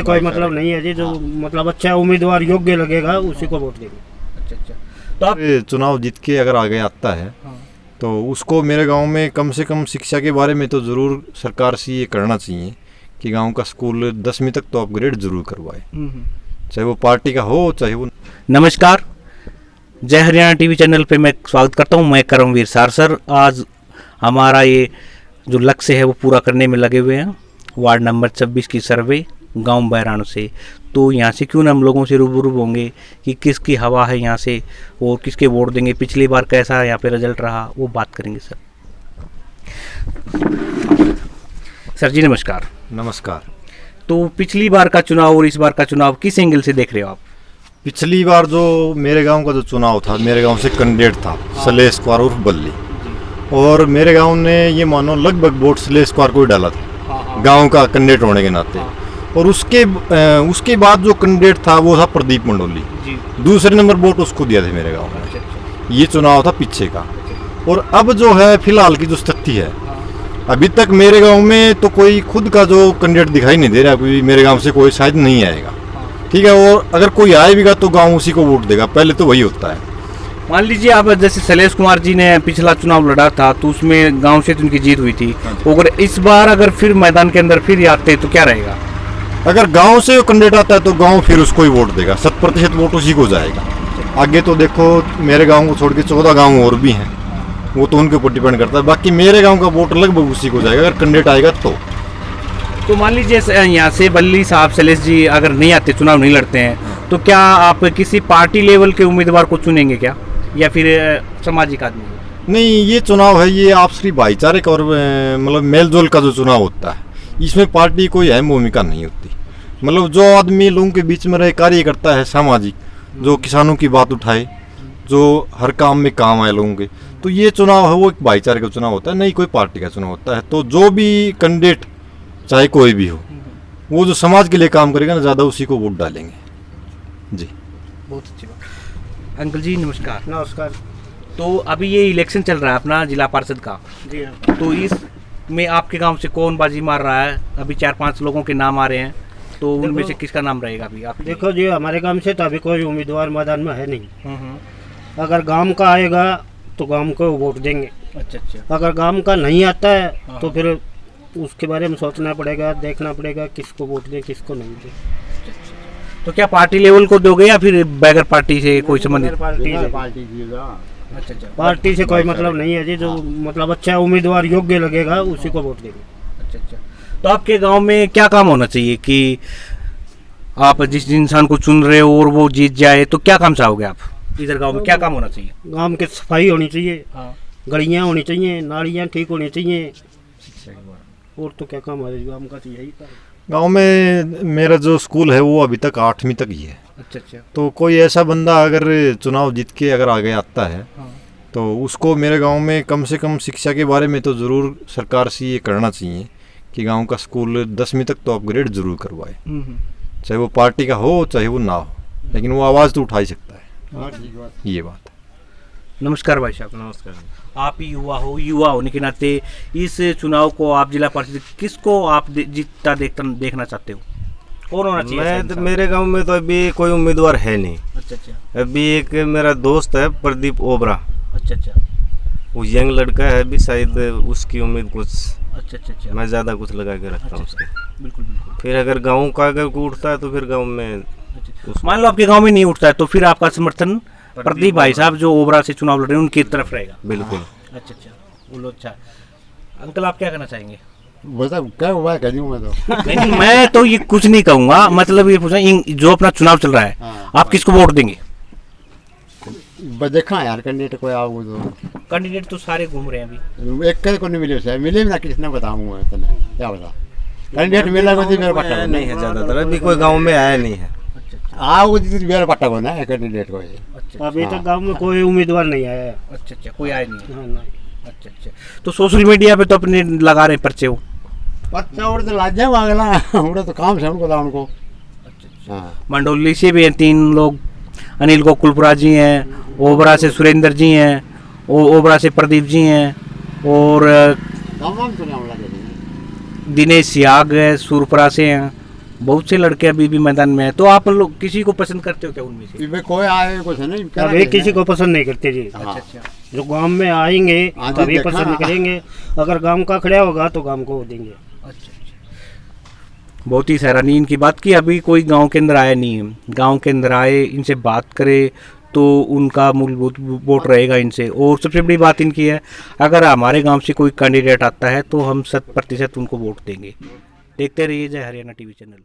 कोई मतलब नहीं है जी, जो मतलब अच्छा उम्मीदवार योग्य लगेगा उसी को वोट देंगे। अच्छा अच्छा। तो आप चुनाव जीत के अगर आगे आता है तो उसको मेरे गांव में कम से कम शिक्षा के बारे में तो ज़रूर सरकार से ये करना चाहिए कि गांव का स्कूल 10वीं तक तो अपग्रेड जरूर करवाए, चाहे वो पार्टी का हो चाहे वो। नमस्कार, जय हरियाणा टीवी चैनल पे मैं स्वागत करता हूँ। मैं करमवीर सारसर। आज हमारा ये जो लक्ष्य है वो पूरा करने में लगे हुए हैं। वार्ड नंबर 26 की सर्वे गांव बैराणु से। तो यहाँ से क्यों ना हम लोगों से रूबरू होंगे कि किसकी हवा है यहाँ से और किसके वोट देंगे, पिछली बार कैसा यहाँ पे रिजल्ट रहा, वो बात करेंगे। सर जी नमस्कार। नमस्कार। तो पिछली बार का चुनाव और इस बार का चुनाव किस एंगल से देख रहे हो आप? पिछली बार जो मेरे गांव का जो चुनाव था, मेरे गांव से कैंडिडेट था सलेश कुमार उर्फ बल्ली, और मेरे गांव ने ये मानो लगभग वोट सलेश कुमार को ही डाला था गांव का कैंडिडेट होने के नाते। और उसके बाद जो कैंडिडेट था वो था प्रदीप मंडोली, दूसरे नंबर वोट उसको दिया था मेरे गांव में। ये चुनाव था पीछे का। और अब जो है फिलहाल की जो स्थिति है, अभी तक मेरे गांव में तो कोई खुद का जो कैंडिडेट दिखाई नहीं दे रहा, कोई मेरे गांव से कोई शायद नहीं आएगा, ठीक है। और अगर कोई आएगा तो गांव उसी को वोट देगा, पहले तो वही होता है। मान लीजिए आप जैसे सलेश कुमार जी ने पिछला चुनाव लड़ा था तो उसमें गांव से उनकी जीत हुई थी, अगर इस बार अगर फिर मैदान के अंदर फिर आते तो क्या रहेगा? अगर गांव से कैंडिडेट आता है तो गांव फिर उसको ही वोट देगा, 100% वोट उसी को जाएगा। आगे तो देखो मेरे गांव को छोड़ के 14 गांव और भी हैं, वो तो उनके ऊपर डिपेंड करता है। बाकी मेरे गांव का वोट लगभग उसी को जाएगा अगर कैंडिडेट आएगा तो मान लीजिए यहाँ से बल्ली साहब सलेश जी अगर नहीं आते, चुनाव नहीं लड़ते हैं, तो क्या आप किसी पार्टी लेवल के उम्मीदवार को चुनेंगे क्या, या फिर सामाजिक आदमी? नहीं, ये चुनाव है ये आपसी भाईचारे का और मतलब मेलजोल का जो चुनाव होता है, इसमें पार्टी कोई अहम भूमिका नहीं होती। मतलब जो आदमी लोगों के बीच में रहे, कार्य करता है सामाजिक, जो किसानों की बात उठाए, जो हर काम में काम आए लोगों के, तो ये चुनाव है वो एक भाईचारे का चुनाव होता है, नहीं कोई पार्टी का चुनाव होता है। तो जो भी कैंडिडेट चाहे कोई भी हो, वो जो समाज के लिए काम करेगा ना, ज़्यादा उसी को वोट डालेंगे जी। बहुत अच्छी बात। अंकल जी नमस्कार। नमस्कार। तो अभी ये इलेक्शन चल रहा है अपना जिला पार्षद का, जी हाँ। तो इसमें आपके गांव से कौन बाजी मार रहा है? अभी 4-5 लोगों के नाम आ रहे हैं, तो उनमें से किसका नाम रहेगा अभी आप? देखो जी, हमारे गांव से तो अभी कोई उम्मीदवार मैदान में है नहीं। अगर गांव का आएगा तो गांव को वोट देंगे। अच्छा अच्छा। अगर गांव का नहीं आता है तो फिर उसके बारे में सोचना पड़ेगा, देखना पड़ेगा किसको वोट दे किसको नहीं दे। तो क्या पार्टी लेवल को दोगे या फिर बैगर पार्टी से कोई संबंधित? पार्टी से कोई मतलब नहीं है जी, जो मतलब अच्छा उम्मीदवार योग्य लगेगा उसी को वोट देंगे। अच्छा अच्छा। तो आपके गांव में क्या काम होना चाहिए कि आप जिस इंसान को चुन रहे हो और वो जीत जाए, तो क्या काम चाहोगे आप? इधर गांव में क्या काम होना चाहिए? गांव की सफाई होनी चाहिए, गलियां होनी चाहिए, नालियां ठीक होनी चाहिए, और तो क्या काम है गांव का, तो यही काम। गांव में मेरा जो स्कूल है वो अभी तक 8वीं तक ही है। अच्छा अच्छा। तो कोई ऐसा बंदा अगर चुनाव जीत के अगर आगे आता है तो उसको मेरे गांव में कम से कम शिक्षा के बारे में तो ज़रूर सरकार से ये करना चाहिए कि गांव का स्कूल 10वीं तक तो अपग्रेड जरूर करवाए, चाहे वो पार्टी का हो चाहे वो ना हो, लेकिन वो आवाज़ तो उठा ही सकता है। ये बात है। नमस्कार भाई साहब। नमस्कार। आप युवा होने के नाते इस चुनाव को आप जिला परिषद किसको आप जीतता देखना चाहते हो? कौन होना चाहिए? मैं तो मेरे गांव में तो अभी कोई उम्मीदवार है नहीं। अच्छा अच्छा। अभी एक मेरा दोस्त है प्रदीप ओबरा। अच्छा अच्छा। वो यंग लड़का है अभी, शायद उसकी उम्मीद कुछ। अच्छा अच्छा अच्छा। मैं ज़्यादा कुछ लगा के रखता हूँ उसके। बिल्कुल बिल्कुल। फिर अगर गाँव का अगर कोई उठता है तो फिर गाँव में मान लो आपके गाँव में नहीं उठता है तो फिर आपका समर्थन प्रदीप भाई साहब जो ओबरा से चुनाव लड़ रहे हैं उनकी तरफ रहेगा? बिल्कुल। अच्छा अच्छा, बोलो। अच्छा अंकल आप क्या कहना चाहेंगे? बता क्या हुआ कह दूं मैं तो नहीं मैं तो ये कुछ नहीं कहूँगा, मतलब ये पूछा जो अपना चुनाव चल रहा है आप किसको वोट देंगे? देखा यार कैंडिडेट कोई आओ तो कैंडिडेट तो सारे घूम रहे हैं अभी, एक को नहीं मिले से मिले भी ना, किसने बताऊंगा इतना क्या बता कैंडिडेट मिला को मेरा पट्टा नहीं है ज़्यादातर, अभी कोई गाँव में आया नहीं है। आओ मेरा पट्टा को ना कैंडिडेट को। अभी तक गांव में कोई उम्मीदवार नहीं आया है। अच्छा अच्छा, कोई आया नहीं है। हाँ, नहीं। अच्छा अच्छा। तो सोशल मीडिया पे तो अपने लगा रहे पर्चे हो? पर्चा उड़ तो लाजा अगला उड़ा तो काम से उनको उनको। अच्छा अच्छा। मंडोली से भी हैं 3 लोग, अनिल गोकुलपुरा जी हैं, ओबरा से सुरेंद्र जी हैं, ओबरा से प्रदीप जी हैं, और दिनेश सियाग है सूरपुरा से हैं, बहुत से लड़के अभी भी मैदान में हैं, तो आप लोग किसी को पसंद करते हो क्या उनमें से? इसमें कोई आए कुछ नहीं क्या अभी किसी को पसंद नहीं करते जी। हाँ। जो गांव में आएंगे हाँ जी, तभी देखना। पसंद करेंगे। अगर गांव का खड़ा होगा तो गांव को देंगे। बहुत ही सराहनीय इनकी बात की। अभी कोई गांव के अंदर आया नहीं है, गांव के अंदर आए, इनसे बात करे तो उनका मूलभूत वोट रहेगा इनसे। और सबसे बड़ी बात इनकी है, अगर हमारे गांव से कोई कैंडिडेट आता है तो हम 100% उनको वोट देंगे। देखते रहिए जय हरियाणा टीवी चैनल।